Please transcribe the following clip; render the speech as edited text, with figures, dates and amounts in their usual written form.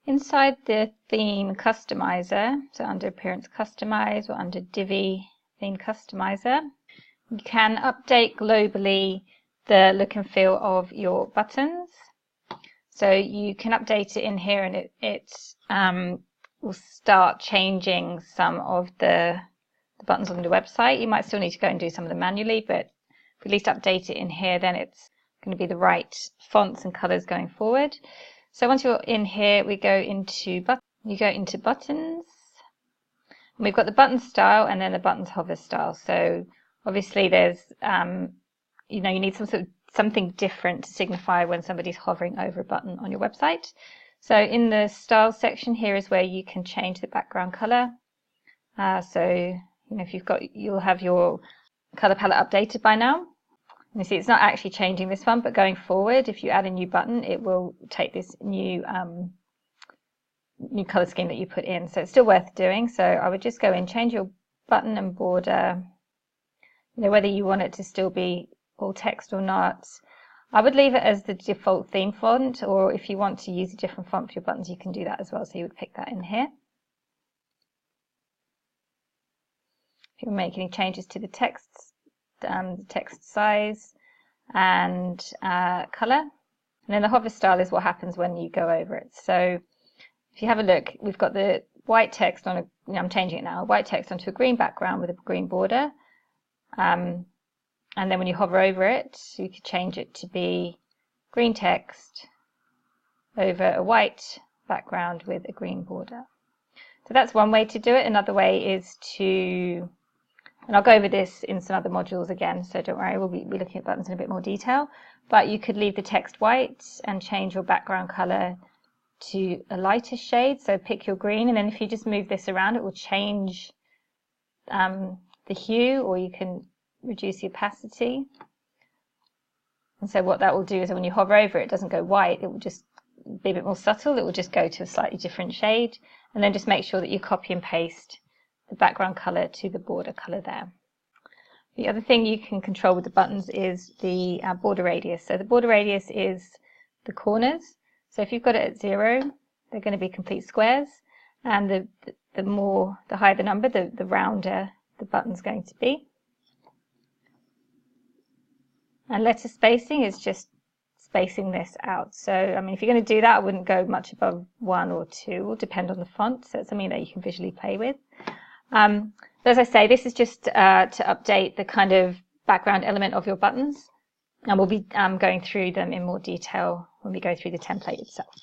Inside the theme customizer, so under appearance customize or under Divi theme customizer, you can update globally the look and feel of your buttons. So you can update it in here, and it will start changing some of the buttons on the website. You might still need to go and do some of them manually, but if we at least update it in here, then it's going to be the right fonts and colors going forward. So once you're in here, we go into buttons, and we've got the button style and then the buttons hover style. So obviously there's you need something different to signify when somebody's hovering over a button on your website. So in the style section here is where you can change the background color. So if you'll have your color palette updated by now. And you see it's not actually changing this one, but going forward, if you add a new button, it will take this new color scheme that you put in. So it's still worth doing. So I would just go in, change your button and border, whether you want it to still be all text or not. I would leave it as the default theme font, or if you want to use a different font for your buttons, you can do that as well. So you would pick that in here. If you make any changes to the text size and color, and then the hover style is what happens when you go over it. So if you have a look, we've got the white text on I'm changing it now, white text onto a green background with a green border, and then when you hover over it, you could change it to be green text over a white background with a green border. So that's one way to do it. Another way is to, and I'll go over this in some other modules again, so don't worry, we'll be looking at buttons in a bit more detail, but you could leave the text white and change your background color to a lighter shade. So pick your green, and then if you just move this around, it will change the hue, or you can reduce the opacity. And so what that will do is when you hover over it, it doesn't go white, it will just be a bit more subtle, it will just go to a slightly different shade. And then just make sure that you copy and paste the background color to the border color there. The other thing you can control with the buttons is the border radius. So the border radius is the corners. So if you've got it at 0, they're going to be complete squares, and the higher the number, the rounder the button's going to be. And letter spacing is just spacing this out. So I mean, if you're going to do that, I wouldn't go much above 1 or 2. It will depend on the font, so it's something that you can visually play with. But as I say, this is just to update the kind of background element of your buttons, and we'll be going through them in more detail when we go through the template itself.